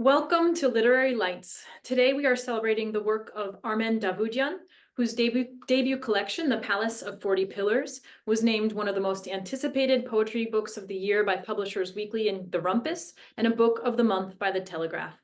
Welcome to Literary Lights. Today we are celebrating the work of Armen Davoudian, whose debut collection, The Palace of 40 Pillars, was named one of the most anticipated poetry books of the year by Publishers Weekly and The Rumpus, and a book of the month by The Telegraph.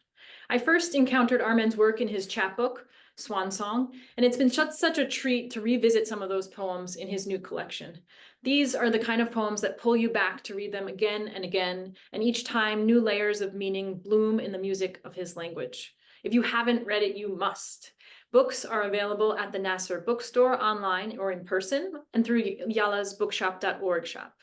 I first encountered Armen's work in his chapbook, Swan Song, and it's been such a treat to revisit some of those poems in his new collection. These are the kind of poems that pull you back to read them again and again, and each time new layers of meaning bloom in the music of his language. If you haven't read it, you must. Books are available at the Nasser bookstore online or in person and through Yala's bookshop.org shop.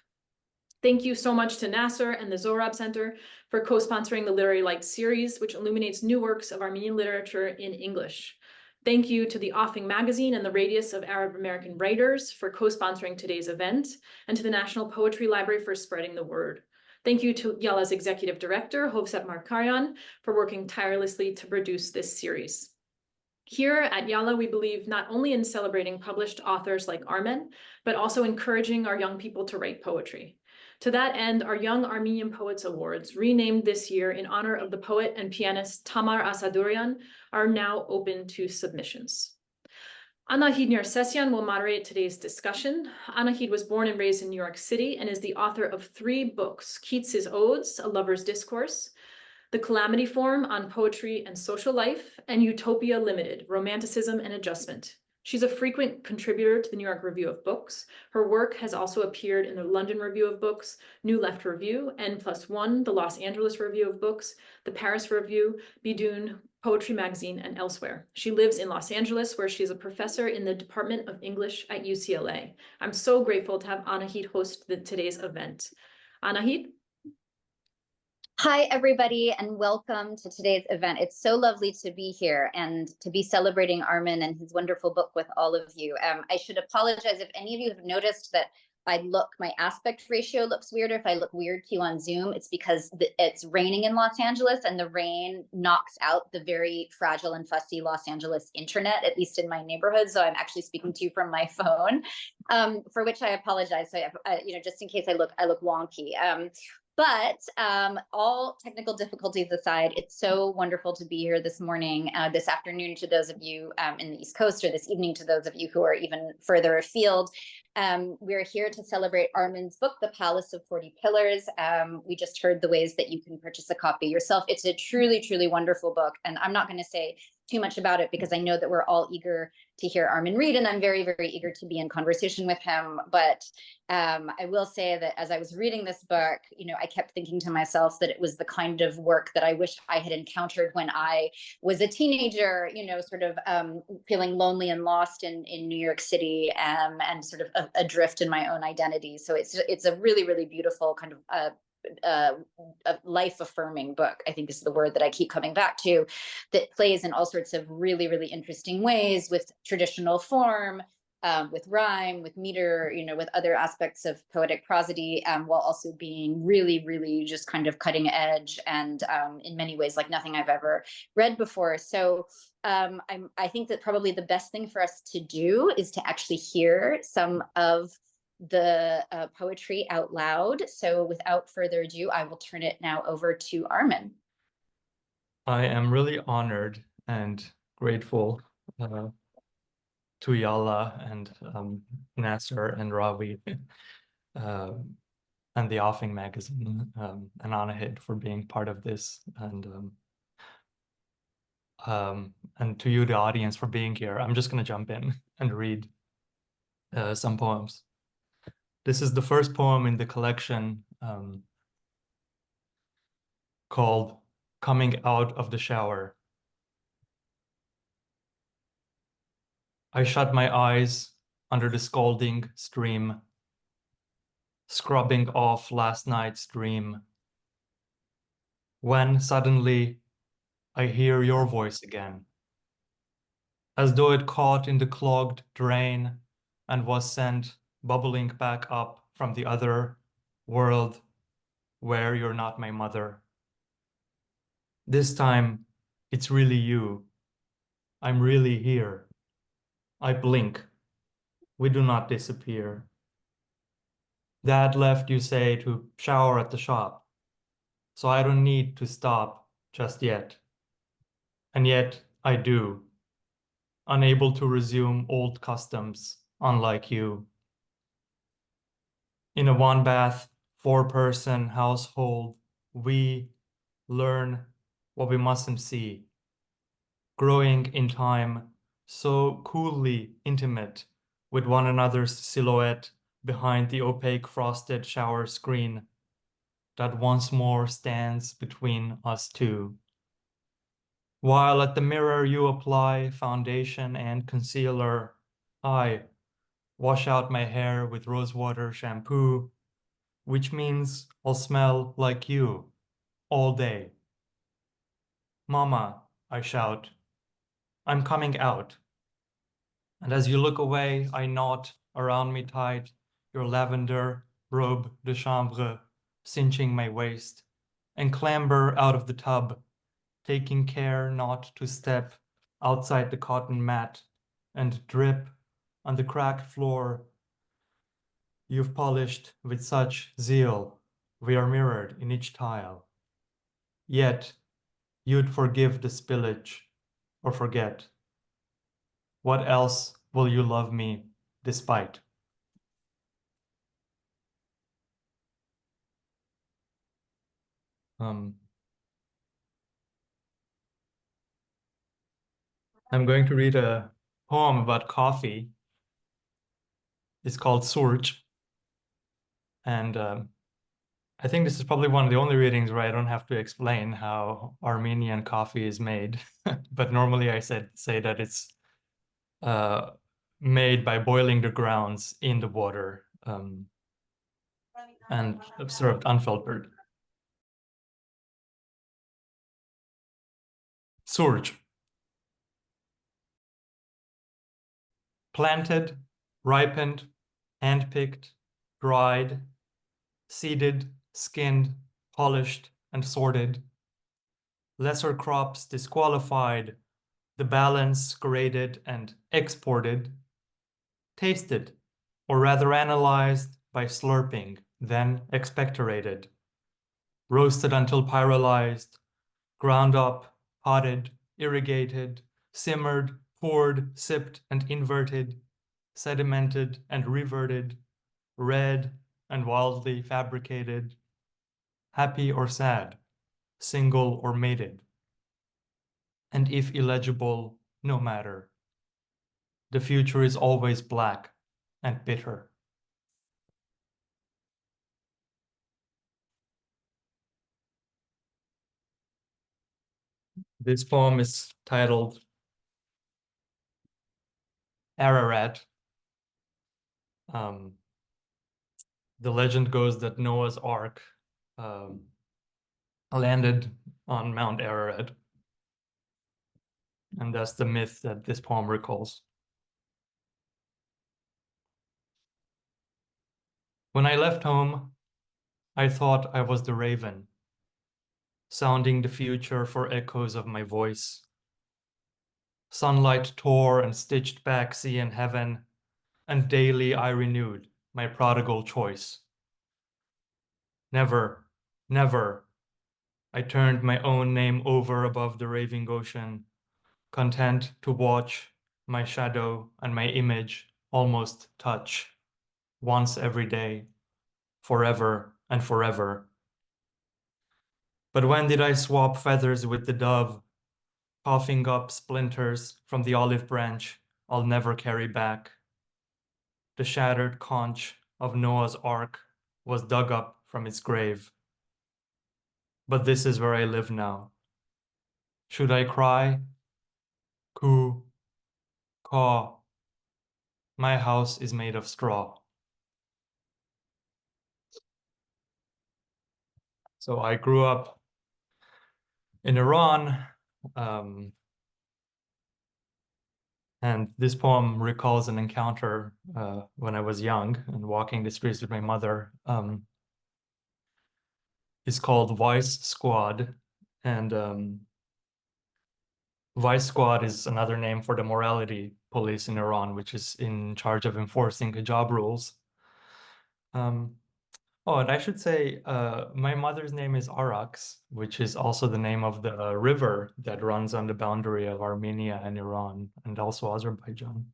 Thank you so much to Nasser and the Zohrab Center for co-sponsoring the Literary Lights series, which illuminates new works of Armenian literature in English. Thank you to the Offing Magazine and the Radius of Arab American Writers for co-sponsoring today's event, and to the National Poetry Library for spreading the word. Thank you to Yala's Executive Director, Hovsep Markaryan, for working tirelessly to produce this series. Here at Yala, we believe not only in celebrating published authors like Armen, but also encouraging our young people to write poetry. To that end, our Young Armenian Poets Awards, renamed this year in honor of the poet and pianist Tamar Asadurian, are now open to submissions. Anahid Nersessian will moderate today's discussion. Anahid was born and raised in New York City and is the author of 3 books: Keats's Odes, A Lover's Discourse, The Calamity Form on Poetry and Social Life, and Utopia Limited, Romanticism and Adjustment. She's a frequent contributor to the New York Review of Books. Her work has also appeared in the London Review of Books, New Left Review, N+1, the Los Angeles Review of Books, the Paris Review, Bidun, Poetry Magazine, and elsewhere. She lives in Los Angeles, where she is a professor in the Department of English at UCLA. I'm so grateful to have Anahid host today's event. Anahid? Hi, everybody, and welcome to today's event. It's so lovely to be here and to be celebrating Armen and his wonderful book with all of you. I should apologize if any of you have noticed that my aspect ratio looks weird, or if I look weird to you on Zoom. It's because it's raining in Los Angeles, and the rain knocks out the very fragile and fussy Los Angeles internet, at least in my neighborhood. So I'm actually speaking to you from my phone, for which I apologize. So, just in case I look wonky. But all technical difficulties aside, it's so wonderful to be here this morning, this afternoon to those of you in the East Coast, or this evening to those of you who are even further afield. We're here to celebrate Armen's book, The Palace of 40 Pillars. We just heard the ways that you can purchase a copy yourself. It's a truly, truly wonderful book. And I'm not going to say too much about it because I know that we're all eager to hear Armen read, and I'm very, very eager to be in conversation with him. But I will say that as I was reading this book, I kept thinking to myself that it was the kind of work that I wish I had encountered when I was a teenager, sort of feeling lonely and lost in New York City, and sort of adrift in my own identity. So it's a really, really beautiful kind of a life-affirming book, I think is the word that I keep coming back to, that plays in all sorts of really, really interesting ways with traditional form, with rhyme, with meter, with other aspects of poetic prosody, while also being really, really just kind of cutting edge and in many ways like nothing I've ever read before. So I think that probably the best thing for us to do is to actually hear some of the poetry out loud. So without further ado, I will turn it now over to Armen. I am really honored and grateful to Yala and Nasser and Ravi and the Offing Magazine and Anahid for being part of this, and to you, the audience, for being here. I'm just going to jump in and read some poems. This is the first poem in the collection called Coming Out of the Shower. I shut my eyes under the scalding stream, scrubbing off last night's dream, when suddenly I hear your voice again, as though it caught in the clogged drain and was sent bubbling back up from the other world where you're not my mother. This time, it's really you. I'm really here. I blink. We do not disappear. Dad left, you say, to shower at the shop, so I don't need to stop just yet. And yet I do, unable to resume old customs, unlike you. In a one-bath, four-person household, we learn what we mustn't see, growing in time, so coolly intimate with one another's silhouette behind the opaque frosted shower screen that once more stands between us two. While at the mirror you apply foundation and concealer, I wash out my hair with rosewater shampoo, which means I'll smell like you all day. Mama, I shout, I'm coming out. And as you look away, I knot around me tight your lavender robe de chambre, cinching my waist, and clamber out of the tub, taking care not to step outside the cotton mat and drip on the cracked floor you've polished with such zeal. We are mirrored in each tile. Yet you'd forgive the spillage or forget. What else will you love me despite? I'm going to read a poem about coffee. It's called Surge. And I think this is probably one of the only readings where I don't have to explain how Armenian coffee is made. But normally I say that it's made by boiling the grounds in the water and served unfiltered. Surge. Planted, ripened, handpicked, dried, seeded, skinned, polished, and sorted. Lesser crops disqualified, the balance graded and exported. Tasted, or rather analyzed by slurping, then expectorated. Roasted until pyrolyzed, ground up, potted, irrigated, simmered, poured, sipped, and inverted, sedimented and reverted, read and wildly fabricated, happy or sad, single or mated. And if illegible, no matter. The future is always black and bitter. This poem is titled Ararat. The legend goes that Noah's Ark landed on Mount Ararat. And that's the myth that this poem recalls. When I left home, I thought I was the raven, sounding the future for echoes of my voice. Sunlight tore and stitched back sea and heaven, and daily I renewed my prodigal choice. Never, never, I turned my own name over above the raving ocean, content to watch my shadow and my image almost touch, once every day, forever and forever. But when did I swap feathers with the dove, coughing up splinters from the olive branch I'll never carry back? The shattered conch of Noah's Ark was dug up from its grave. But this is where I live now. Should I cry? Coo, caw. My house is made of straw. So I grew up in Iran, and this poem recalls an encounter when I was young and walking the streets with my mother. It's called Vice Squad, and Vice Squad is another name for the morality police in Iran, which is in charge of enforcing hijab rules. Oh, and I should say, my mother's name is Arax, which is also the name of the river that runs on the boundary of Armenia and Iran, and also Azerbaijan.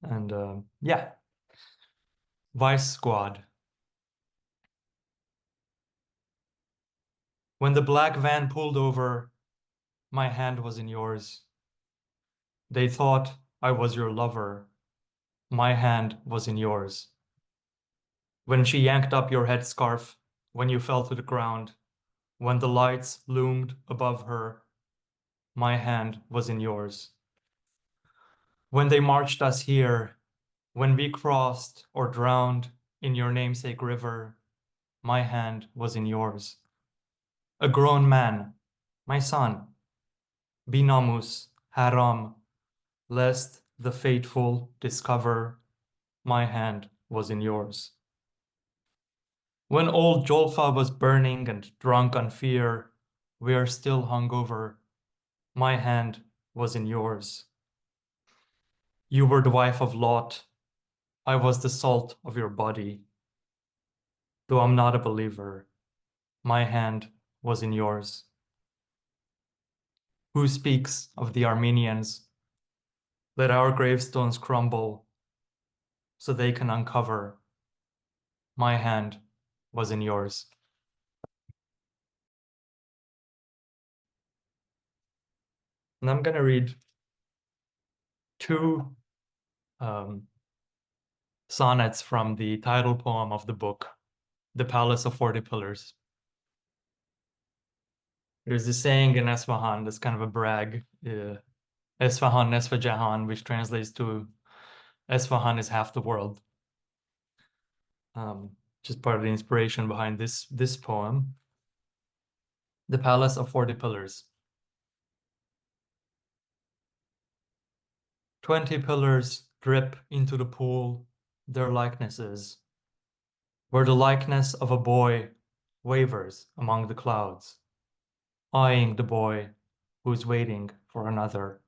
And yeah, Vice Squad. When the black van pulled over, my hand was in yours. They thought I was your lover. My hand was in yours. When she yanked up your headscarf, when you fell to the ground, when the lights loomed above her, my hand was in yours. When they marched us here, when we crossed or drowned in your namesake river, my hand was in yours. A grown man, my son, binamus, haram, lest the fateful discover, my hand was in yours. When old Jolfa was burning and drunk on fear, we are still hungover, my hand was in yours. You were the wife of Lot, I was the salt of your body. Though I'm not a believer, my hand was in yours. Who speaks of the Armenians? Let our gravestones crumble so they can uncover. My hand was in yours. And I'm going to read two sonnets from the title poem of the book, The Palace of 40 Pillars. There's this saying in Esfahan that's kind of a brag, Esfahan Nesfa Jahan, which translates to Esfahan is half the world. Just part of the inspiration behind this poem. The Palace of 40 Pillars. 20 pillars drip into the pool, their likenesses, where the likeness of a boy wavers among the clouds, eyeing the boy who's waiting for another.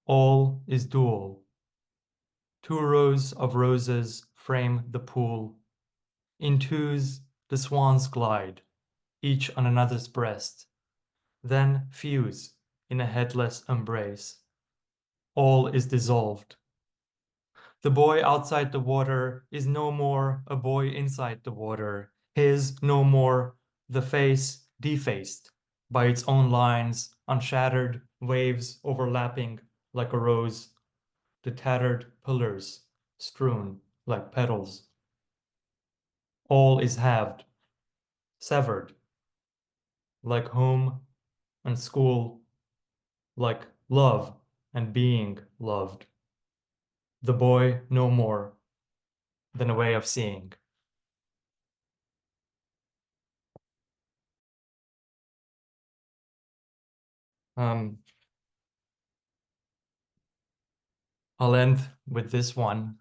All is dual. 2 rows of roses frame the pool. In twos, the swans glide, each on another's breast, then fuse in a headless embrace. All is dissolved. The boy outside the water is no more a boy inside the water. His no more the face defaced by its own lines on shattered waves overlapping like a rose, the tattered pillars strewn like petals. All is halved, severed, like home and school, like love and being loved. The boy no more than a way of seeing. Um, I'll end with this one.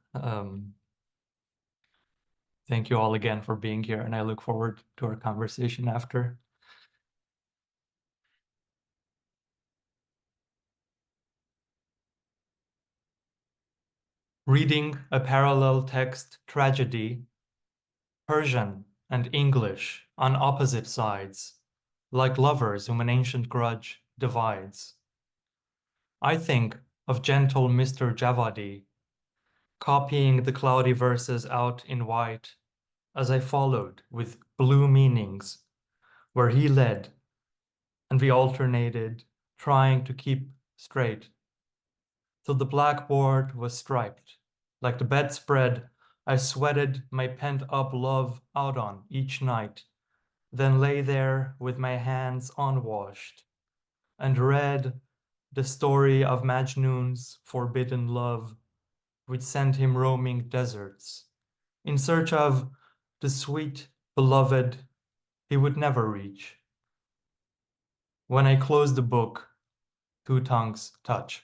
Thank you all again for being here, and I look forward to our conversation after. Reading a parallel text tragedy, Persian and English on opposite sides, like lovers whom an ancient grudge divides. I think of gentle Mr. Javadi, copying the cloudy verses out in white as I followed with blue meanings, where he led and we alternated, trying to keep straight, till the blackboard was striped. Like the bedspread I sweated my pent-up love out on each night, then lay there with my hands unwashed, and read the story of Majnun's forbidden love, which sent him roaming deserts, in search of the sweet beloved he would never reach. When I close the book, 2 tongues touch.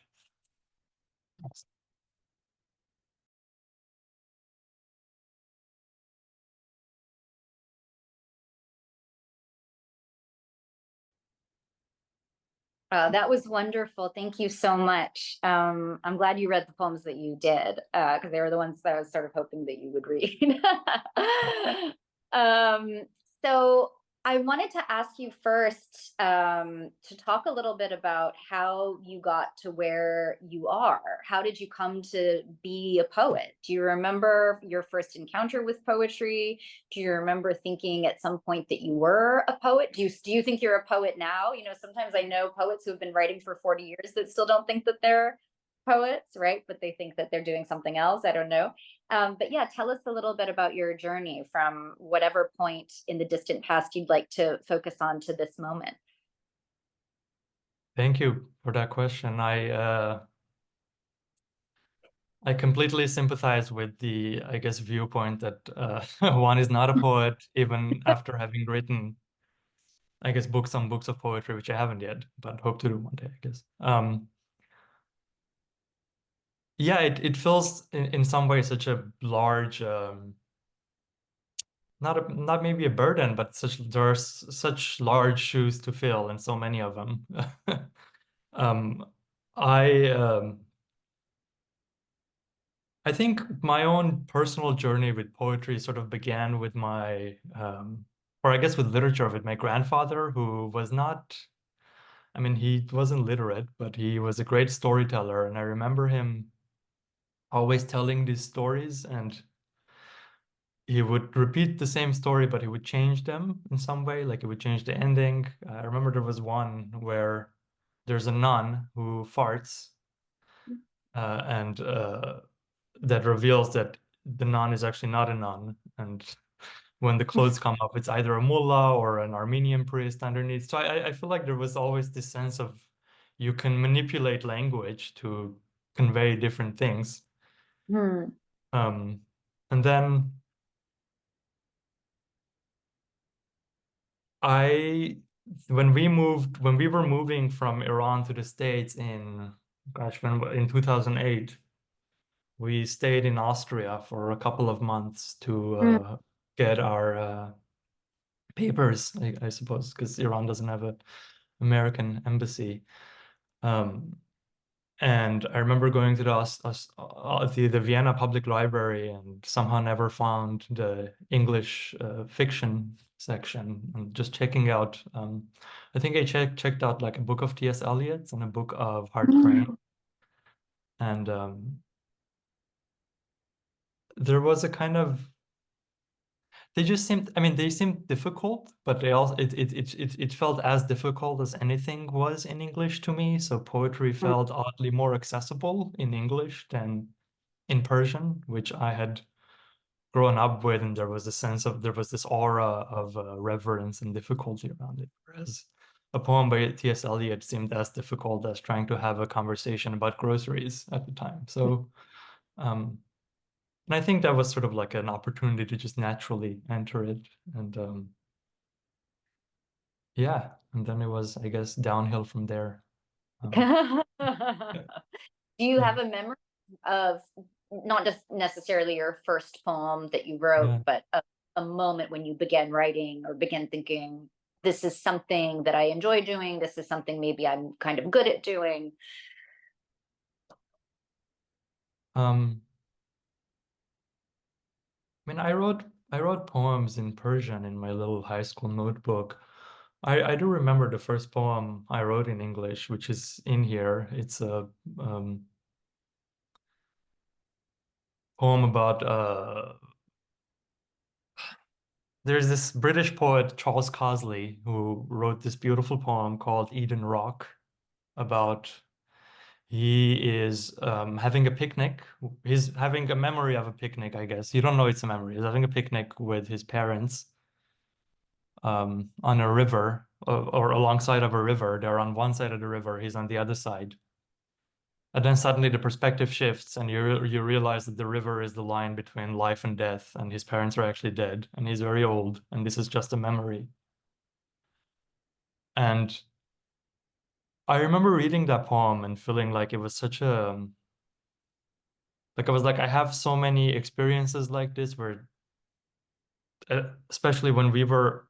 That was wonderful. Thank you so much. I'm glad you read the poems that you did, because they were the ones that I was sort of hoping that you would read. um, so I wanted to ask you first to talk a little bit about how you got to where you are. How did you come to be a poet? Do you remember your first encounter with poetry? Do you remember thinking at some point that you were a poet? Do you think you're a poet now? You know, sometimes I know poets who have been writing for 40 years that still don't think that they're poets, right? But they think that they're doing something else. I don't know. But yeah, tell us a little bit about your journey from whatever point in the distant past you'd like to focus on to this moment. Thank you for that question. I completely sympathize with the, I guess, viewpoint that one is not a poet even after having written, I guess, books on books of poetry, which I haven't yet, but hope to do one day, I guess. Yeah, it feels in some ways such a large, not maybe a burden, but there's such large shoes to fill and so many of them. Um, I I think my own personal journey with poetry sort of began with my, or I guess with literature, with my grandfather, who was not, I mean, he wasn't literate, but he was a great storyteller. And I remember him always telling these stories, and he would repeat the same story, but he would change them in some way, like he would change the ending. I remember there was one where there's a nun who farts, and that reveals that the nun is actually not a nun. And when the clothes come up, it's either a mullah or an Armenian priest underneath. So I feel like there was always this sense of you can manipulate language to convey different things. Hmm. And then when we were moving from Iran to the States in 2008, we stayed in Austria for a couple of months to Hmm. get our papers, I suppose, because Iran doesn't have an American embassy. And I remember going to the Vienna Public Library and somehow never found the English fiction section, and just checking out. I think I checked out like a book of T.S. Eliot's and a book of Hart Crane, and there was a kind of they just seemed, I mean, they seemed difficult, but they also it felt as difficult as anything was in English to me. So poetry felt oddly more accessible in English than in Persian, which I had grown up with, and there was this aura of reverence and difficulty around it. Whereas a poem by T.S. Eliot seemed as difficult as trying to have a conversation about groceries at the time. So and I think that was sort of like an opportunity to just naturally enter it. And yeah, and then it was, I guess, downhill from there. Do you Yeah. have a memory of not just necessarily your first poem that you wrote, Yeah. but a moment when you began writing or began thinking, this is something that I enjoy doing, this is something maybe I'm kind of good at doing? I mean, I wrote poems in Persian in my little high school notebook. I do remember the first poem I wrote in English, which is in here. It's a poem about there's this British poet, Charles Cosley, who wrote this beautiful poem called Eden Rock about he is having a picnic. He's having a memory of a picnic, I guess. You don't know it's a memory. He's having a picnic with his parents on a river or alongside of a river. They're on one side of the river, he's on the other side. And then suddenly the perspective shifts, and you realize that the river is the line between life and death, and his parents are actually dead, and he's very old, and this is just a memory. And I remember reading that poem and feeling like it was such a like I was like, I have so many experiences like this where, especially when we were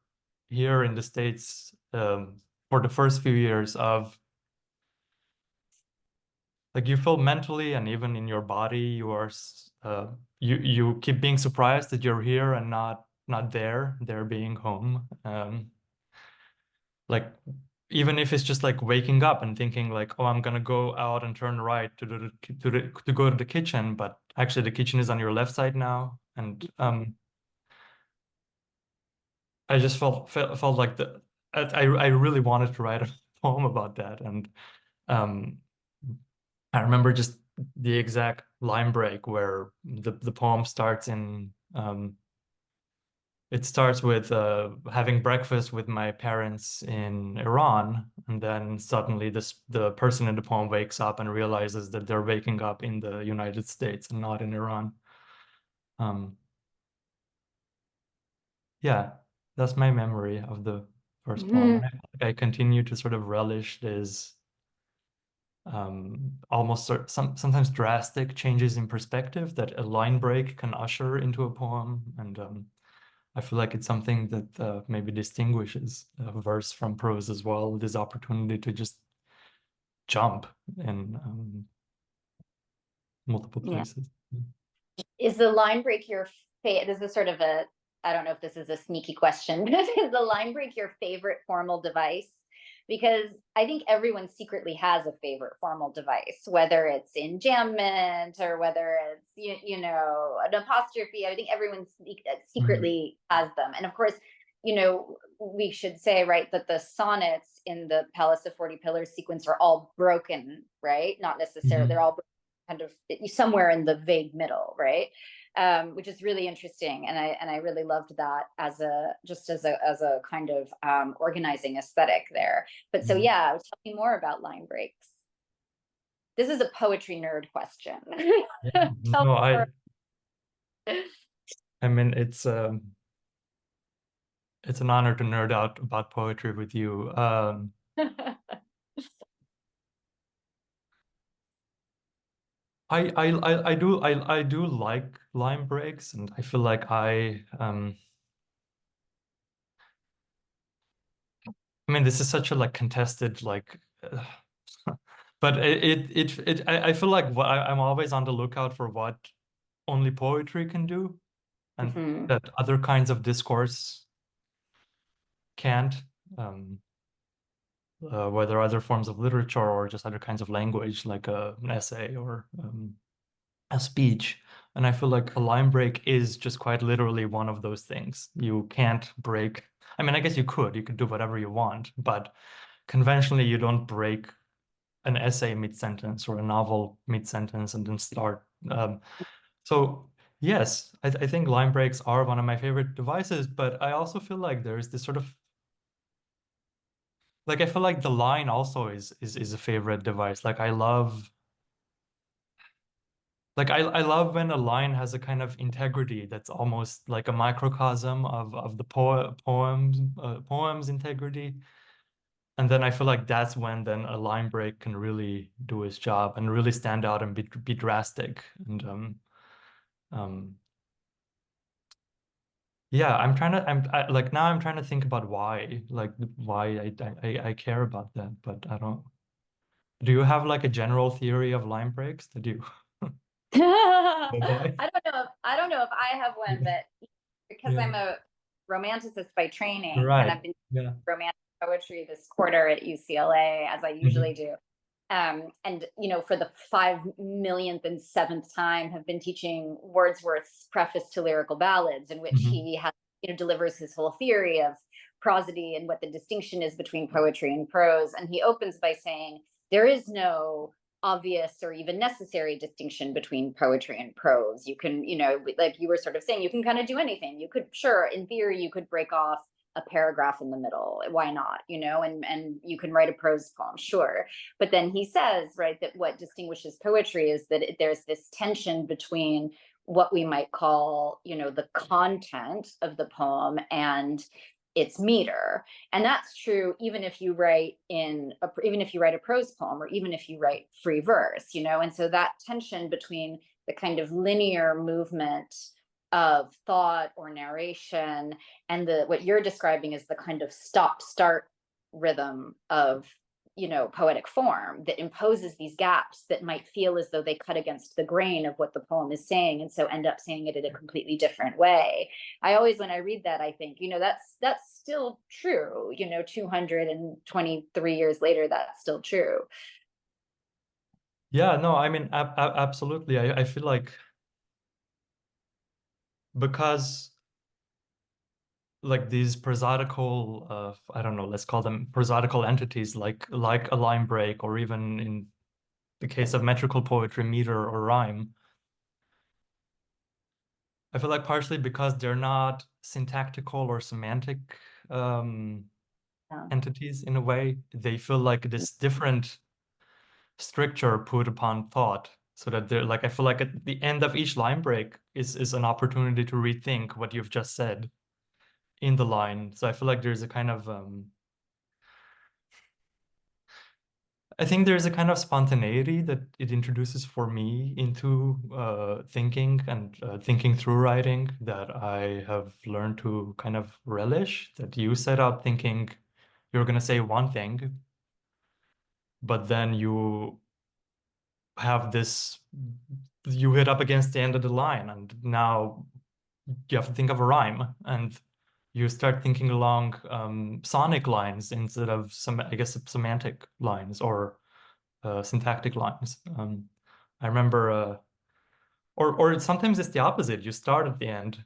here in the States for the first few years of like you feel mentally and even in your body, you are you keep being surprised that you're here and not there being home. Like even if it's just like waking up and thinking like, oh, I'm gonna go out and turn right to go to the kitchen, but actually the kitchen is on your left side now. And I just felt like I really wanted to write a poem about that. And um I remember just the exact line break where the poem starts in it starts with having breakfast with my parents in Iran, and then suddenly the person in the poem wakes up and realizes that they're waking up in the United States and not in Iran. Yeah, that's my memory of the first poem. And I continue to sort of relish this almost sometimes drastic changes in perspective that a line break can usher into a poem. And I feel like it's something that maybe distinguishes verse from prose as well, this opportunity to just jump in multiple Yeah. places. Is the line break your favorite? This is sort of a, I don't know if this is a sneaky question, but is the line break your favorite formal device? Because I think everyone secretly has a favorite formal device, whether it's enjambment or whether it's, you know, an apostrophe. I think everyone secretly has them. And of course, you know, we should say, right, that the sonnets in the Palace of 40 Pillars sequence are all broken, right? Not necessarily, they're all kind of somewhere in the vague middle, right? Which is really interesting, and I really loved that as a kind of organizing aesthetic there. But so yeah, tell me more about line breaks. This is a poetry nerd question. No, I mean it's an honor to nerd out about poetry with you. I do like line breaks, and I feel like I mean this is such a like contested like but I feel like I'm always on the lookout for what only poetry can do and that other kinds of discourse can't, whether other forms of literature or just other kinds of language like an essay or a speech. And I feel like a line break is just quite literally one of those things. You can't break. I mean, I guess you could do whatever you want, but conventionally you don't break an essay mid-sentence or a novel mid-sentence and then start. So yes, I think line breaks are one of my favorite devices, but I also feel like there's this sort of like I feel like the line also is a favorite device. Like I love when a line has a kind of integrity that's almost like a microcosm of the poem's integrity. And then I feel like that's when then a line break can really do its job and really stand out and be drastic. And yeah, like now I'm trying to think about why I care about that, but I don't. Do you have like a general theory of line breaks that you go by? I don't know if I have one, but because Yeah. I'm a romanticist by training, and Right. I've been Yeah. romantic poetry this quarter at UCLA, as I usually do. And you know, for the 5 millionth and 7th time, have been teaching Wordsworth's preface to lyrical ballads, in which he has, you know, delivers his whole theory of prosody and what the distinction is between poetry and prose. And he opens by saying there is no obvious or even necessary distinction between poetry and prose. You can, you know, like you were sort of saying, you can kind of do anything. You could, sure, in theory, you could break off a paragraph in the middle. Why not? You know, and you can write a prose poem, sure. But then he says, right, that what distinguishes poetry is that there's this tension between what we might call, you know, the content of the poem and its meter. And that's true even if you write even if you write a prose poem, or even if you write free verse, you know. And so that tension between the kind of linear movement of thought or narration and the what you're describing is the kind of stop start rhythm of poetic form that imposes these gaps that might feel as though they cut against the grain of what the poem is saying, and so end up saying it in a completely different way. I always, when I read that, I think, that's still true. 223 years later, that's still true. Yeah, no, I mean, absolutely. I feel like because like these prosodical, I don't know, let's call them prosodical entities, like a line break, or even in the case of metrical poetry, meter or rhyme. I feel like partially because they're not syntactical or semantic Yeah. entities in a way, they feel like this different stricture put upon thought, so that they're like, I feel like at the end of each line break is an opportunity to rethink what you've just said in the line. So I feel like there's a kind of I think there's a kind of spontaneity that it introduces for me into thinking and thinking through writing that I have learned to kind of relish. That you set out thinking you're going to say one thing, but then you have this, you hit up against the end of the line, and now you have to think of a rhyme, and you start thinking along sonic lines instead of some, I guess, semantic lines or syntactic lines. I remember, or sometimes it's the opposite. You start at the end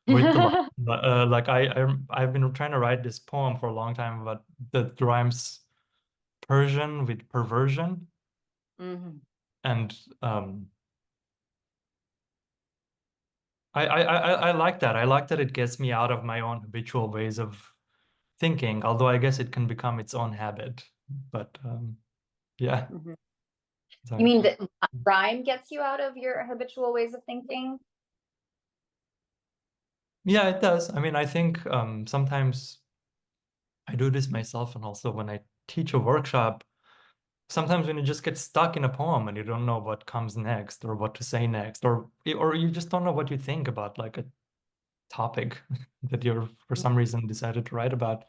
with the line. Like I've been trying to write this poem for a long time about that rhymes Persian with perversion, Mhm. and I like that. I like that it gets me out of my own habitual ways of thinking, although I guess it can become its own habit. But yeah. Mhm. Sorry. You mean that rhyme gets you out of your habitual ways of thinking? Yeah, it does. I mean, I think sometimes I do this myself, and also when I teach a workshop, sometimes when you just get stuck in a poem and you don't know what comes next or what to say next, or you just don't know what you think about like a topic that you're for some reason decided to write about.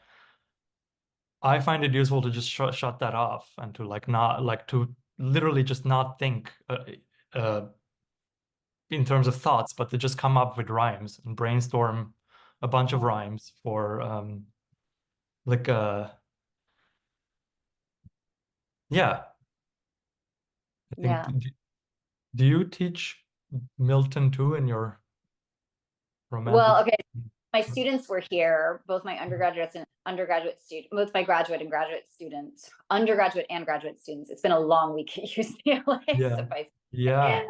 I find it useful to just shut that off and to like not like to literally just not think uh, in terms of thoughts, but to just come up with rhymes and brainstorm a bunch of rhymes for like yeah. I think Yeah. do you teach Milton too in your romantic? Well, okay. My students were here, both my undergraduates and undergraduate students, both my graduate and graduate students, undergraduate and graduate students. It's been a long week at UCLA. Yeah. Suffice Yeah.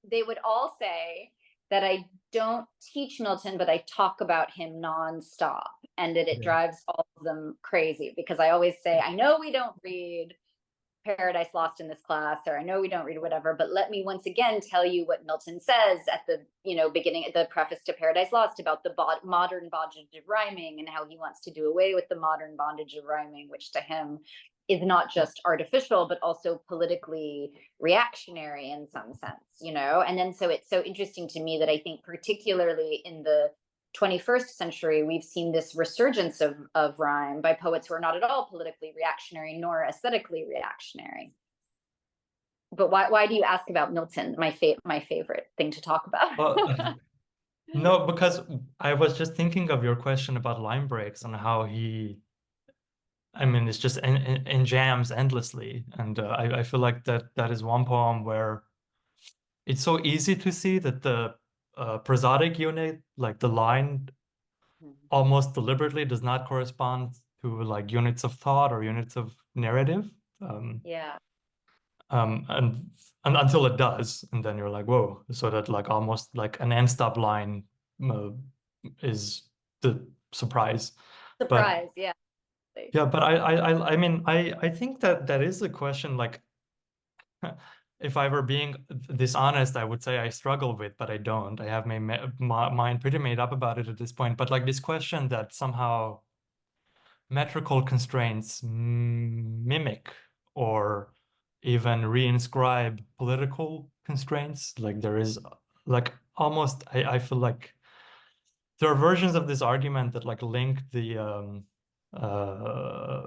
they would all say that I don't teach Milton, but I talk about him nonstop, and that it Yeah. drives all of them crazy because I always say, I know we don't read Paradise Lost in this class, or I know we don't read whatever, but let me once again tell you what Milton says at the beginning, the preface to Paradise Lost, about the modern bondage of rhyming, and how he wants to do away with the modern bondage of rhyming, which to him is not just artificial but also politically reactionary in some sense. And then so it's so interesting to me that I think particularly in the 21st century, we've seen this resurgence of rhyme by poets who are not at all politically reactionary nor aesthetically reactionary. But why do you ask about Milton, my favorite thing to talk about? No, because I was just thinking of your question about line breaks and how I mean, it's just in jams endlessly. And I feel like that is one poem where it's so easy to see that the prosodic unit, like the line, almost deliberately does not correspond to like units of thought or units of narrative. Yeah. And until it does, and then you're like, whoa. So that like almost like an end stop line uh, is the surprise. But Surprise, yeah. yeah, but I mean, I think that is a question like, if I were being dishonest, I would say I struggle with, but I don't. I have my mind pretty made up about it at this point. But like this question that somehow metrical constraints mimic or even reinscribe political constraints. Like there is like almost, I feel like there are versions of this argument that like link the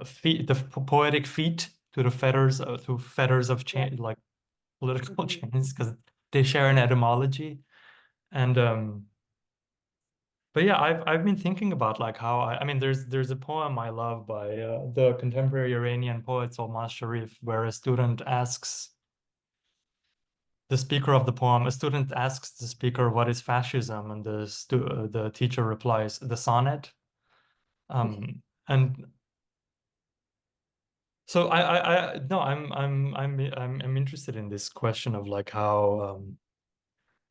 feet, the poetic feet to the fetters, of chain, like political chains, because they share an etymology. And but yeah, I've been thinking about like how I mean there's a poem I love by the contemporary Iranian poet Solmaz Sharif, where a student asks the speaker of the poem, a student asks the speaker what is fascism, and the teacher replies, the sonnet. And so I no, I'm interested in this question of like how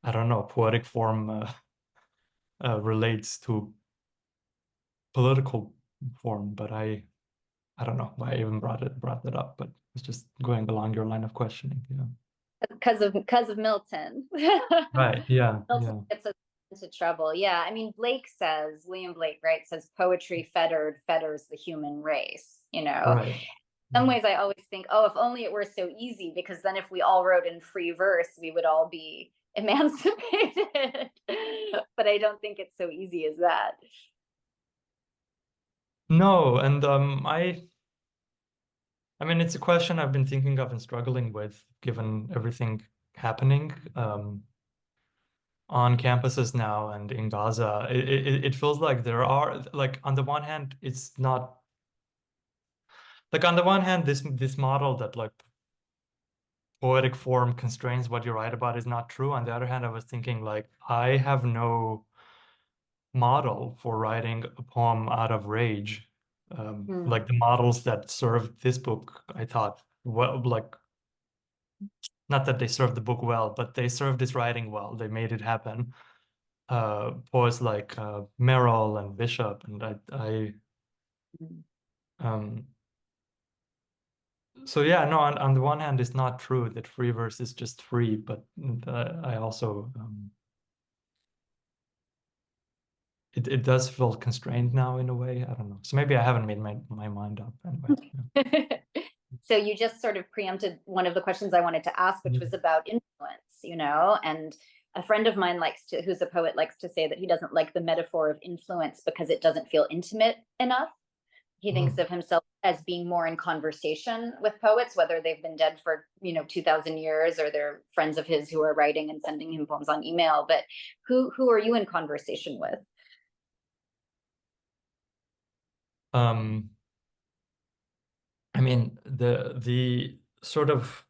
I don't know, poetic form relates to political form, but I don't know why I even brought that up, but it's just going along your line of questioning. Yeah. Because of Milton. Right. Yeah. Milton Yeah. gets us into trouble. Yeah, I mean, William Blake, right, says poetry fetters the human race. Right. In some ways I always think, oh, if only it were so easy, because then if we all wrote in free verse, we would all be emancipated. But I don't think it's so easy as that. No, and I mean, it's a question I've been thinking of and struggling with, given everything happening on campuses now and in Gaza. It feels like there are, like, on the one hand, it's not like, on the one hand, this model that like poetic form constrains what you write about is not true. On the other hand, I was thinking like I have no model for writing a poem out of rage. Like the models that served this book, I thought, well, like, not that they served the book well, but they served this writing well. They made it happen. Poets like Merrill and Bishop, and so yeah, no, on the one hand, it's not true that free verse is just free, but I also it does feel constrained now in a way. I don't know. So maybe I haven't made my mind up anyway. Yeah. So you just sort of preempted one of the questions I wanted to ask, which was about influence, and a friend of mine who's a poet, likes to say that he doesn't like the metaphor of influence because it doesn't feel intimate enough. He thinks of himself as being more in conversation with poets, whether they've been dead for 2,000 years or they're friends of his who are writing and sending him poems on email. But who are you in conversation with? I mean, the sort of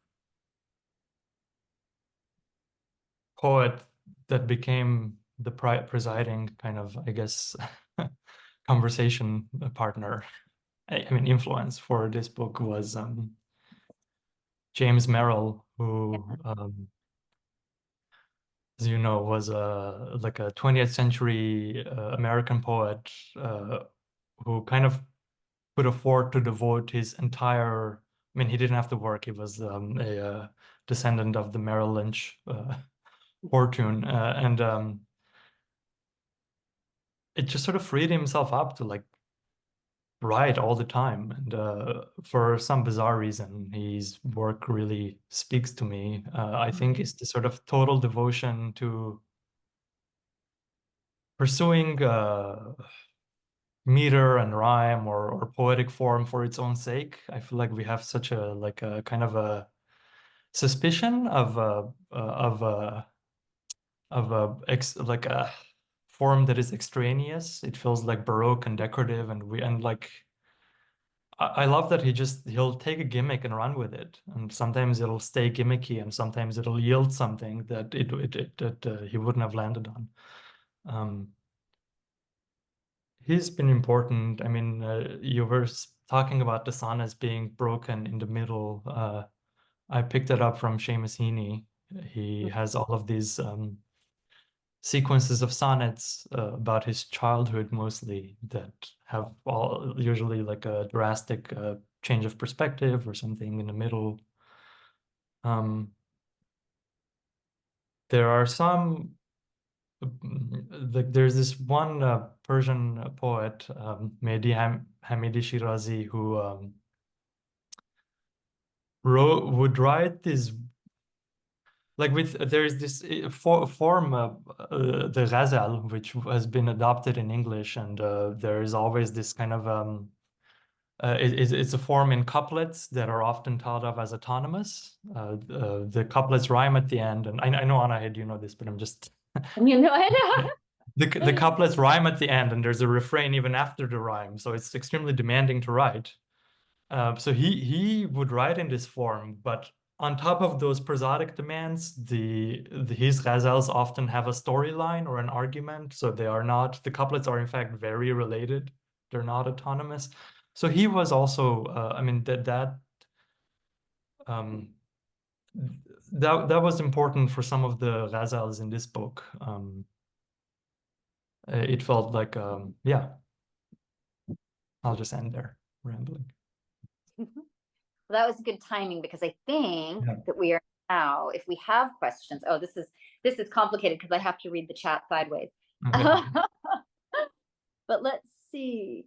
poet that became the presiding kind of, I guess, conversation partner, I mean, influence for this book was James Merrill, who, as you know, was like a 20th century American poet who kind of could afford to devote his entire, I mean, he didn't have to work. He was a descendant of the Merrill Lynch fortune. And it just sort of freed himself up to like write all the time. And for some bizarre reason, his work really speaks to me. I think it's the sort of total devotion to pursuing meter and rhyme or poetic form for its own sake. I feel like we have such a like a kind of a suspicion of like a form that is extraneous. It feels like Baroque and decorative, and like I love that he'll take a gimmick and run with it, and sometimes it'll stay gimmicky, and sometimes it'll yield something that he wouldn't have landed on. He's been important. I mean, you were talking about the sonnets being broken in the middle. I picked it up from Seamus Heaney. He has all of these sequences of sonnets about his childhood mostly that have all usually like a drastic change of perspective or something in the middle. There are some there's this one Persian poet, Mehdi Hamidi Shirazi, who would write this like there's this form the ghazal, which has been adopted in English, and there is always this kind of It's a form in couplets that are often thought of as autonomous. The couplets rhyme at the end, and I know, Anna, you know this, but I'm just You know, I know. the couplets rhyme at the end, and there's a refrain even after the rhyme, so it's extremely demanding to write. So he would write in this form, but on top of those prosodic demands, his ghazals often have a storyline or an argument, so they are not, the couplets are in fact very related. They're not autonomous. So he was also, I mean, um, that was important for some of the ghazals in this book. It felt like, yeah, I'll just end there, rambling. Well, that was good timing, because I think Yeah. that we are now, if we have questions, oh, this is complicated because I have to read the chat sideways. Okay. But let's see.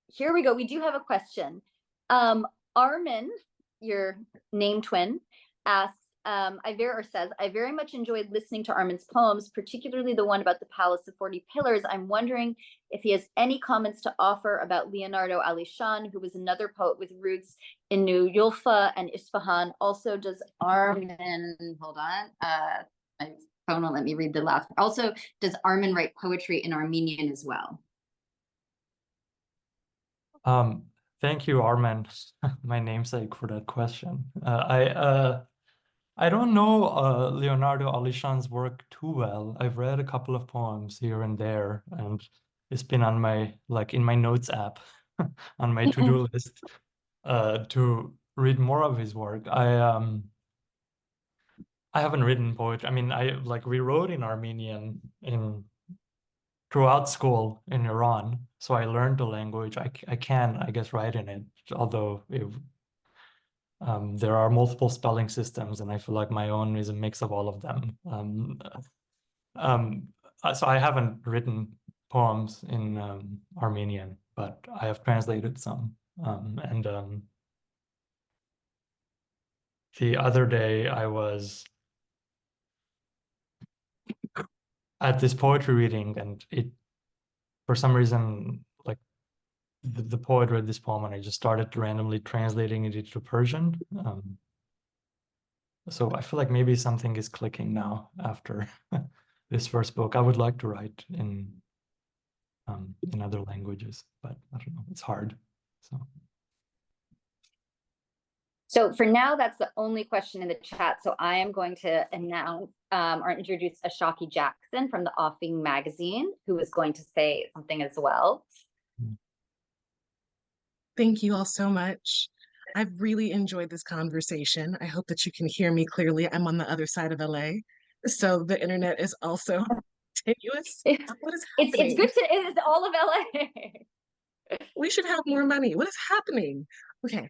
Here we go. We do have a question. Armen, your name twin, asks, I very much enjoyed listening to Armen's poems, particularly the one about the Palace of 40 Pillars. I'm wondering if he has any comments to offer about Leonardo Alishan, who was another poet with roots in New Yulfa and Isfahan. Also, does Armen, hold on, my phone won't let me read the last. Also, does Armen write poetry in Armenian as well? Thank you, Armen, my namesake, for that question. I don't know Leonardo Alishan's work too well. I've read a couple of poems here and there, and it's been on my, like, in my notes app on my to-do list to read more of his work. I haven't written poetry. I mean, we wrote in Armenian throughout school in Iran, so I learned the language. I can, I guess, write in it, although there are multiple spelling systems, and I feel like my own is a mix of all of them. So I haven't written poems in Armenian, but I have translated some. The other day I was at this poetry reading, and for some reason, like, the poet read this poem, and I just started randomly translating it into Persian. So I feel like maybe something is clicking now after this first book. I would like to write in other languages, but I don't know, it's hard. So for now, that's the only question in the chat. So I am going to announce or introduce Ashaki Jackson from the Offing magazine, who is going to say something as well. Thank you all so much. I've really enjoyed this conversation. I hope that you can hear me clearly. I'm on the other side of LA, so the internet is also continuous. What is happening? It's good to, it's all of LA. We should have more money. What is happening? Okay.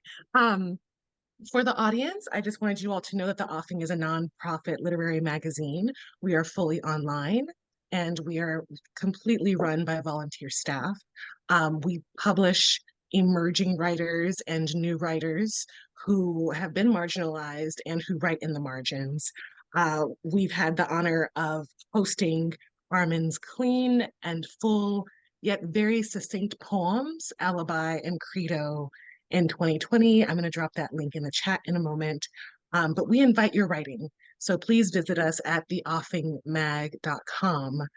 For the audience, I just wanted you all to know that The Offing is a nonprofit literary magazine. We are fully online, and we are completely run by volunteer staff. We publish emerging writers and new writers who have been marginalized and who write in the margins. We've had the honor of hosting Armen's clean and full, yet very succinct poems, Alibi and Credo, in 2020. I'm going to drop that link in the chat in a moment. But we invite your writing. So please visit us at theoffingmag.com.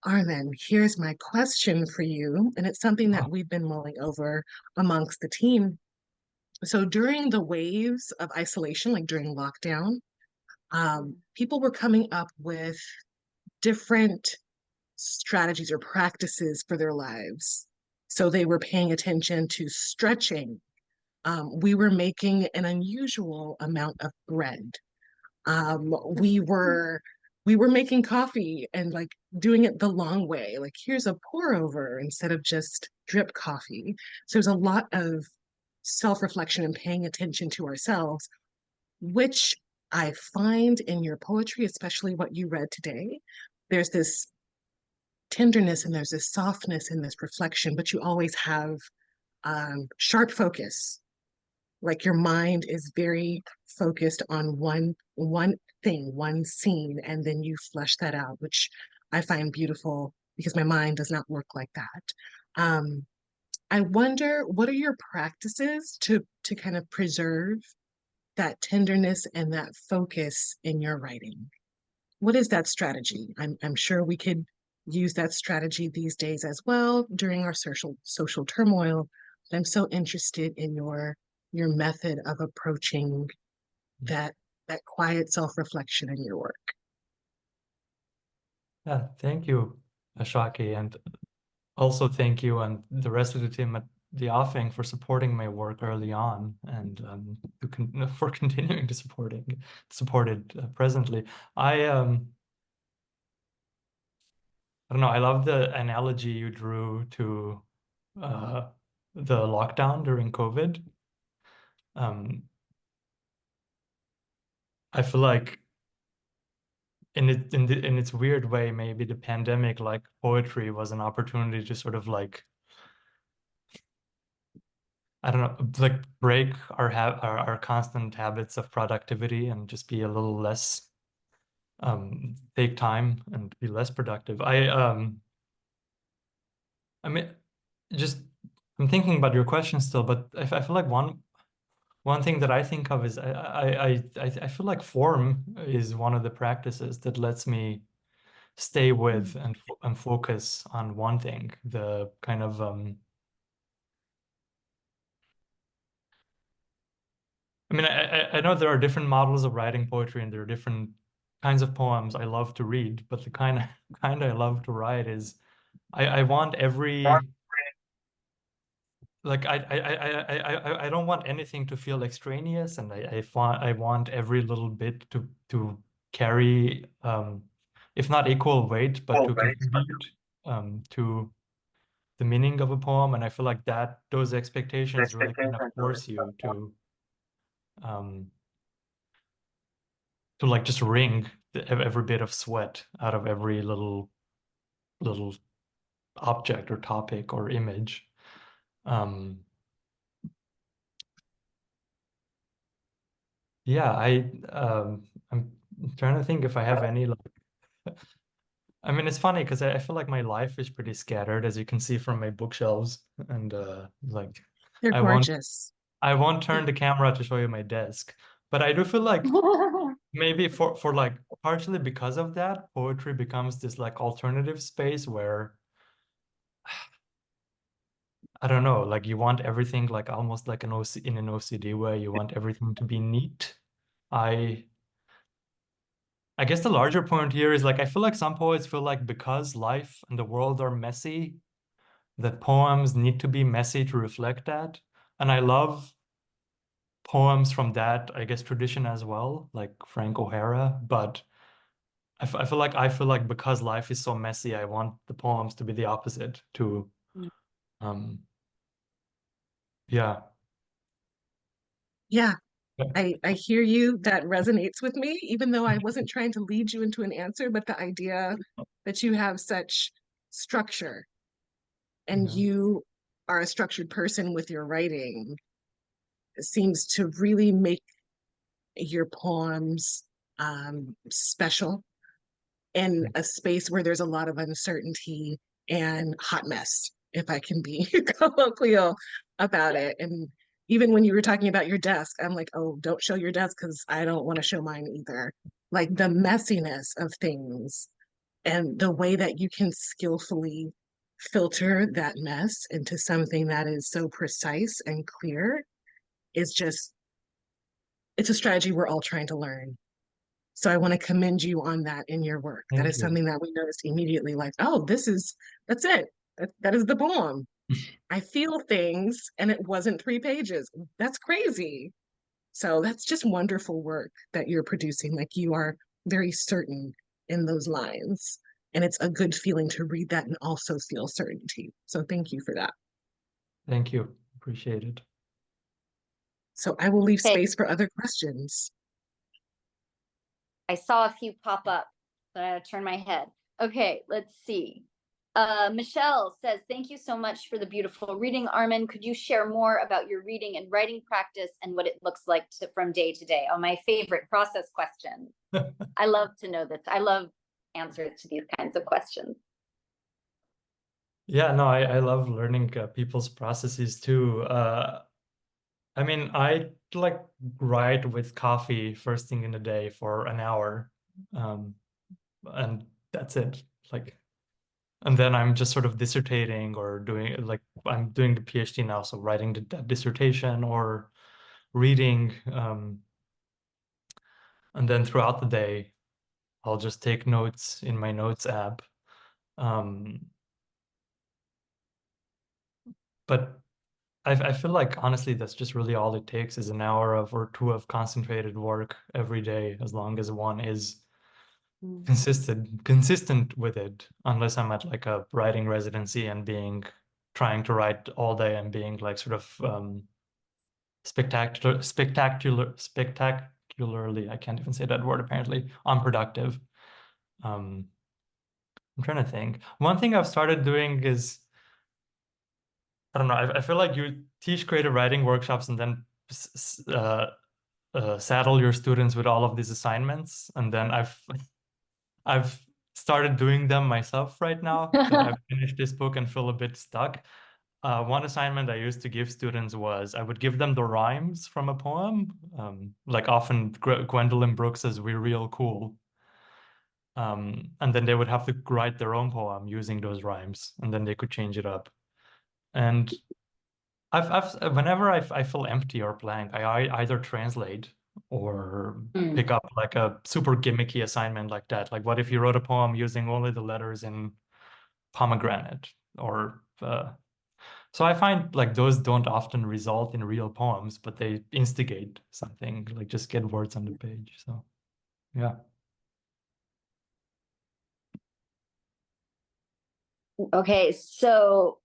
Armen, here's my question for you, and it's something that we've been mulling over amongst the team. So during the waves of isolation, like during lockdown, people were coming up with different strategies or practices for their lives. So they were paying attention to stretching. We were making an unusual amount of bread. We were making coffee and like doing it the long way. Like, here's a pour over instead of just drip coffee. So there's a lot of self-reflection and paying attention to ourselves, which I find in your poetry, especially what you read today. There's this tenderness and there's this softness in this reflection, but you always have sharp focus. Like your mind is very focused on one thing, one scene, and then you flesh that out, which I find beautiful because my mind does not work like that. I wonder, what are your practices to kind of preserve that tenderness and that focus in your writing? What is that strategy? I'm sure we could use that strategy these days as well during our social turmoil. But I'm so interested in your method of approaching that quiet self-reflection in your work. Yeah, thank you, Ashaki, and also thank you and the rest of the team at the offing for supporting my work early on, and for continuing to support it presently. I don't know. I love the analogy you drew to the lockdown during COVID. I feel like in its weird way, maybe the pandemic, like poetry, was an opportunity to sort of like, I don't know, like break our constant habits of productivity and just be a little less take time and be less productive. I mean, just I'm thinking about your question still, but I feel like one thing that I think of is I feel like form is one of the practices that lets me stay with and focus on one thing. The kind of I mean, I know there are different models of writing poetry and there are different kinds of poems I love to read, but the kind I love to write is I want every like I don't want anything to feel extraneous, and I want every little bit to carry if not equal weight, but to contribute to the meaning of a poem. And I feel like that those expectations really kind of force you um to like just wring every bit of sweat out of every little object or topic or image. Yeah, I'm trying to think if I have any like I mean, it's funny because I feel like my life is pretty scattered, as you can see from my bookshelves, and like They're I won't gorgeous. I won't turn the camera to show you my desk, but I do feel like maybe for like partially because of that, poetry becomes this like alternative space where I don't know, like you want everything like almost like an in an OCD way, you want everything to be neat. I I guess the larger point here is like I feel like some poets feel like because life and the world are messy, that poems need to be messy to reflect that. And I love poems from that, I guess, tradition as well, like Frank O'Hara. But I feel like because life is so messy, I want the poems to be the opposite, to um yeah. Yeah, Yeah. I hear you. That resonates with me, even though I wasn't trying to lead you into an answer, but the idea that you have such structure and Yeah. you are a structured person with your writing seems to really make your poems special in a space where there's a lot of uncertainty and hot mess, if I can be colloquial about it. And even when you were talking about your desk, I'm like, oh, don't show your desk because I don't want to show mine either. Like the messiness of things and the way that you can skillfully filter that mess into something that is so precise and clear is just, it's a strategy we're all trying to learn. So I want to commend you on that in your work. That Thank is you. something that we noticed immediately, like, oh, that's it. That is the poem. I feel things and it wasn't 3 pages. That's crazy. So that's just wonderful work that you're producing. Like you are very certain in those lines. And it's a good feeling to read that and also feel certainty. So thank you for that. Thank you. Appreciate it. So I will leave Okay, space for other questions. I saw a few pop up, so I had to turn my head. Okay, let's see. Michelle says, thank you so much for the beautiful reading, Armen. Could you share more about your reading and writing practice and what it looks like from day to day? Oh, my favorite process question. I love to know this. I love answers to these kinds of questions. Yeah, no, I love learning people's processes too. I mean, I like write with coffee first thing in the day for an hour, and that's it. Like, and then I'm just sort of dissertating or doing like I'm doing the PhD now, so writing that dissertation or reading, and then throughout the day, I'll just take notes in my notes app. But I feel like honestly, that's just really all it takes is an hour of or two of concentrated work every day, as long as one is consistent with it, unless I'm at like a writing residency and trying to write all day and being like sort of spectacularly, I can't even say that word apparently, unproductive. I'm trying to think. One thing I've started doing is, I don't know, I feel like you teach creative writing workshops and then saddle your students with all of these assignments, and then I've started doing them myself right now that I've finished this book and feel a bit stuck. One assignment I used to give students was I would give them the rhymes from a poem, like often Gwendolyn Brooks's "We're Real Cool," and then they would have to write their own poem using those rhymes, and then they could change it up. And whenever I feel empty or blank, I either translate or pick up like a super gimmicky assignment like that. Like, what if you wrote a poem using only the letters in pomegranate? Or so I find like those don't often result in real poems, but they instigate something, like just get words on the page. So yeah. Okay, so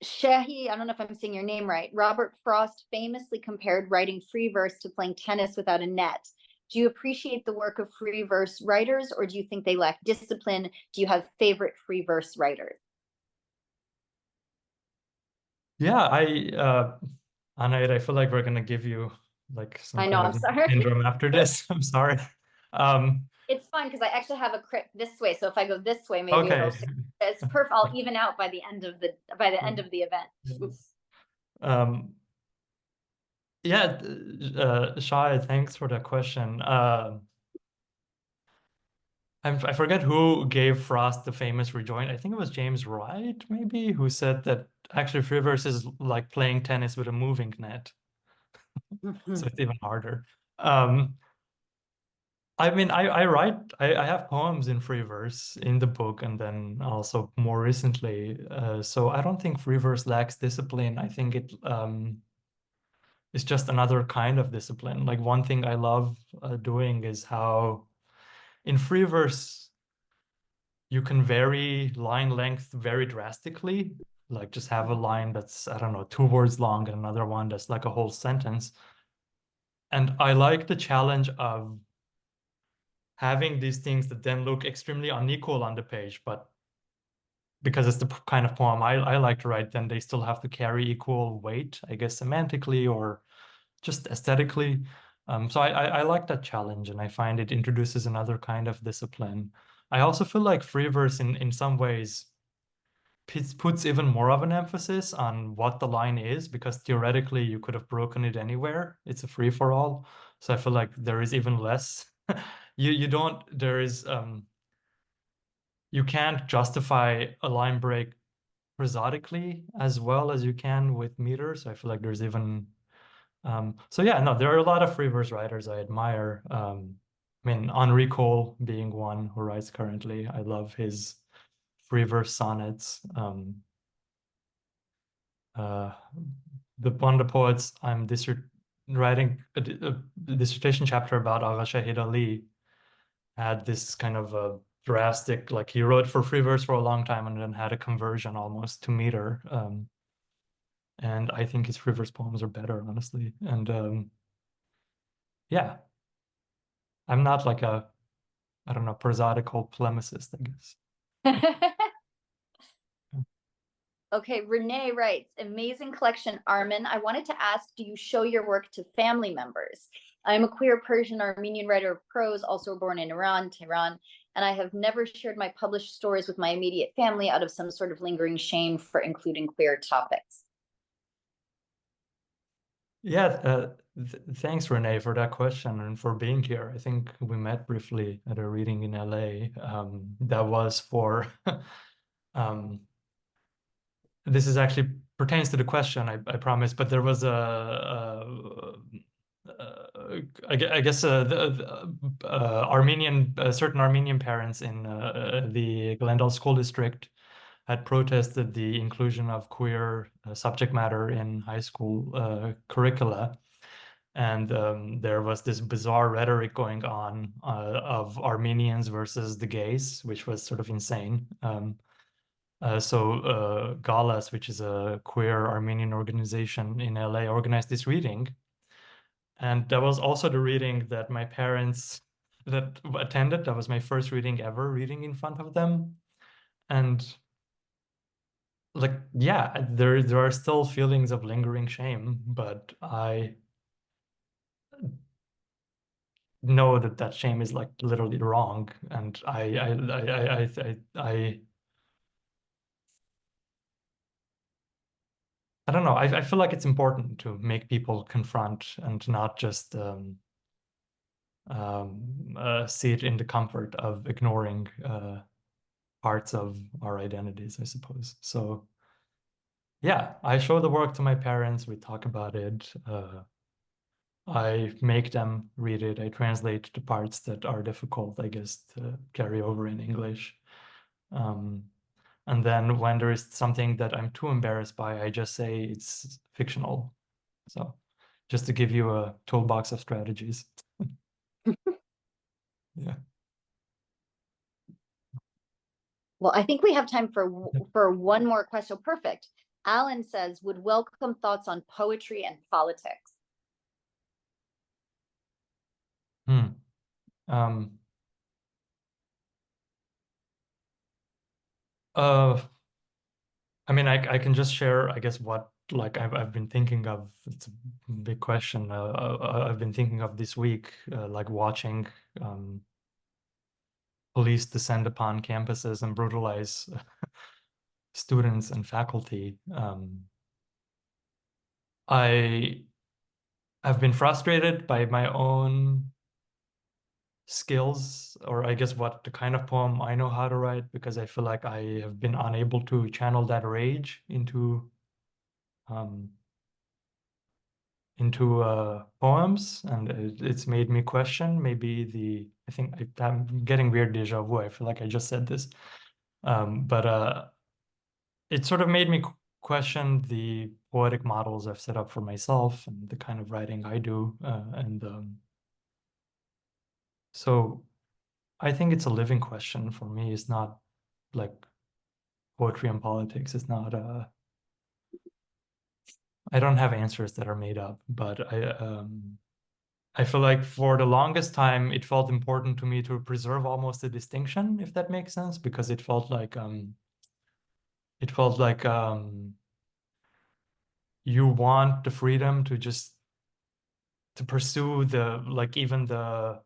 Shehi, I don't know if I'm saying your name right. Robert Frost famously compared writing free verse to playing tennis without a net. Do you appreciate the work of free verse writers, or do you think they lack discipline? Do you have favorite free verse writers? Yeah, Anna, I feel like we're gonna give you like some I know, kind I'm of sorry. syndrome after this. I'm sorry. It's fine because I actually have a crypt this way. So if I go this way, maybe Okay. it's perfect. I'll even out by the end of the event. Um, yeah, Shai, thanks for that question. I forget who gave Frost the famous rejoinder. I think it was James Wright, maybe, who said that actually free verse is like playing tennis with a moving net. So it's even harder. I mean, I have poems in free verse in the book and then also more recently. So I don't think free verse lacks discipline. I think it's just another kind of discipline. Like one thing I love doing is how in free verse you can vary line length very drastically. Like just have a line that's, I don't know, 2 words long and another one that's like a whole sentence. And I like the challenge of having these things that then look extremely unequal on the page, but because it's the kind of poem I like to write, then they still have to carry equal weight, I guess, semantically or just aesthetically. So I like that challenge, and I find it introduces another kind of discipline. I also feel like free verse in some ways puts even more of an emphasis on what the line is, because theoretically you could have broken it anywhere. It's a free for all. So I feel like there is even less. You don't, there is, you can't justify a line break prosodically as well as you can with meter. So I feel like there's even, so yeah, no, there are a lot of free verse writers I admire. I mean, Henri Cole being one who writes currently. I love his free verse sonnets. One of the poets I'm writing a dissertation chapter about, Agha Shahid Ali, had this kind of a drastic, like he wrote for free verse for a long time and then had a conversion almost to meter. And I think his free verse poems are better, honestly. And yeah, I'm not like a, I don't know, prosodical polemicist, I guess. Okay, Renee writes, amazing collection, Armen. I wanted to ask, do you show your work to family members? I'm a queer Persian Armenian writer of prose, also born in Iran, Tehran, and I have never shared my published stories with my immediate family out of some sort of lingering shame for including queer topics. Yeah, thanks, Renee, for that question and for being here. I think we met briefly at a reading in LA. That was for, this is actually pertains to the question, I promise, but there was I guess Armenian, certain Armenian parents in the Glendale School District had protested the inclusion of queer subject matter in high school curricula. And there was this bizarre rhetoric going on of Armenians versus the gays, which was sort of insane. So Galas, which is a queer Armenian organization in LA, organized this reading. And that was also the reading that my parents that attended. That was my first reading ever, reading in front of them. And like, yeah, there are still feelings of lingering shame, but I know that that shame is like literally wrong. And I don't know. I feel like it's important to make people confront and not just see it in the comfort of ignoring parts of our identities, I suppose. So yeah, I show the work to my parents. We talk about it. I make them read it. I translate the parts that are difficult, I guess, to carry over in English. And then when there is something that I'm too embarrassed by, I just say it's fictional. So just to give you a toolbox of strategies. Yeah. Well, I think we have time for one more question. Perfect. Alan says, would welcome thoughts on poetry and politics. I mean, I can just share, I guess, what like I've been thinking of. It's a big question. I've been thinking of this week, like watching police descend upon campuses and brutalize students and faculty. I have been frustrated by my own skills, or I guess what the kind of poem I know how to write, because I feel like I have been unable to channel that rage into poems, and it's made me question maybe I think I'm getting weird deja vu. I feel like I just said this, but it sort of made me question the poetic models I've set up for myself and the kind of writing I do, and so I think it's a living question for me. It's not like poetry and politics. It's not I don't have answers that are made up, but I feel like for the longest time, it felt important to me to preserve almost a distinction, if that makes sense, because it felt like you want the freedom to just to pursue the like even the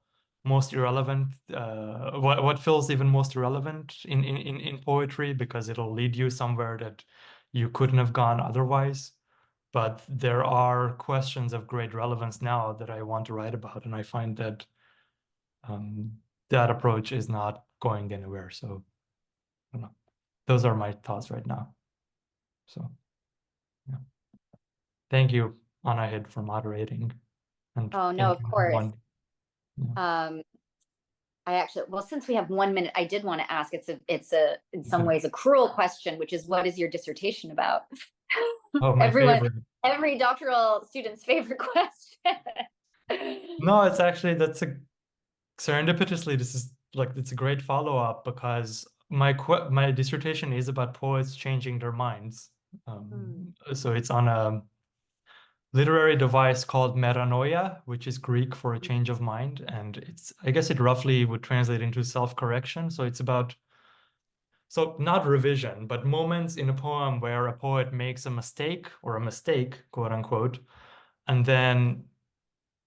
most irrelevant what feels even most irrelevant in poetry, because it'll lead you somewhere that you couldn't have gone otherwise. But there are questions of great relevance now that I want to write about, and I find that that approach is not going anywhere. So I don't know. Those are my thoughts right now. So yeah. Thank you, Anahid, for moderating. And Oh, no, of thank you, course. everyone. Yeah. I actually, well, since we have 1 minute, I did want to ask, it's in some ways a cruel question, which is, what is your dissertation about? Oh, my favorite. Every doctoral student's favorite question. No, it's actually, that's a serendipitously, this is like, it's a great follow-up, because my dissertation is about poets changing their minds. So it's on a literary device called metanoia, which is Greek for a change of mind. And I guess it roughly would translate into self-correction. So it's about, so not revision, but moments in a poem where a poet makes a mistake, or a mistake, quote unquote, and then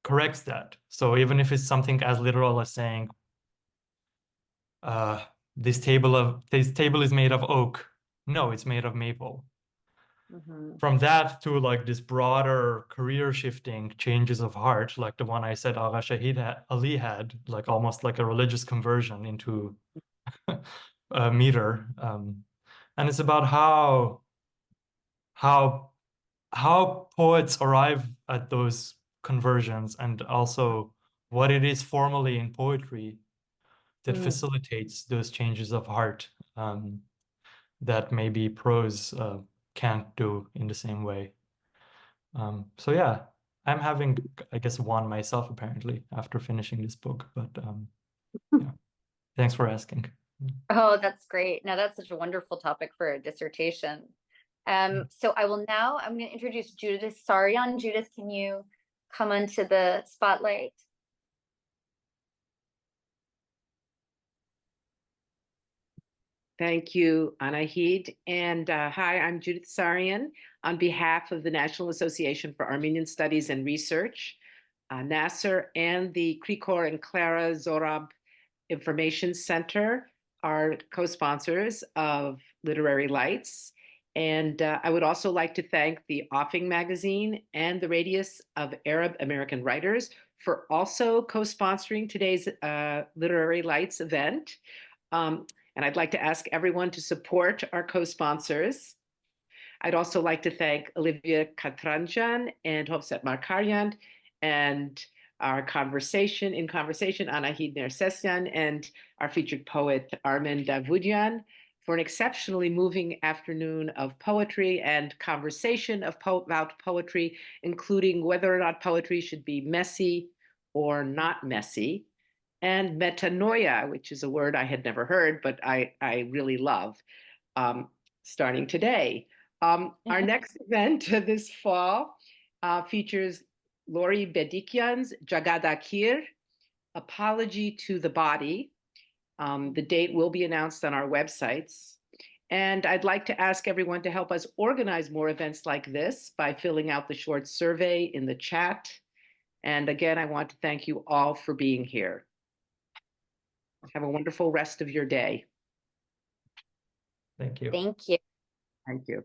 corrects that. So even if it's something as literal as saying, this table is made of oak. No, it's made of maple. From that to like this broader career shifting changes of heart, like the one I said Agha Shahid Ali had, like almost like a religious conversion into a meter. And it's about how poets arrive at those conversions, and also what it is formally in poetry that facilitates those changes of heart, that maybe prose can't do in the same way. So yeah, I'm having, I guess, one myself apparently after finishing this book, but yeah, thanks for asking. Oh, that's great. Now that's such a wonderful topic for a dissertation. So I'm going to introduce Judith Saryan. Judith, can you come onto the spotlight? Thank you, Anahid. And hi, I'm Judith Saryan on behalf of the National Association for Armenian Studies and Research, Nasser, and the Krikor and Clara Zorab Information Center are co-sponsors of Literary Lights. And I would also like to thank the Offing Magazine and the Radius of Arab American Writers for also co-sponsoring today's Literary Lights event. And I'd like to ask everyone to support our co-sponsors. I'd also like to thank Olivia Katranjan and Hovset Markaryan and our conversation, Anahid Nersesyan, and our featured poet, Armen Davoudian, for an exceptionally moving afternoon of poetry and conversation about poetry, including whether or not poetry should be messy or not messy, and metanoia, which is a word I had never heard, but I really love, starting today. Our next event this fall features Lori Bedikian's Jagadakir, Apology to the Body. The date will be announced on our websites. And I'd like to ask everyone to help us organize more events like this by filling out the short survey in the chat. And again, I want to thank you all for being here. Have a wonderful rest of your day. Thank you. Thank you. Thank you.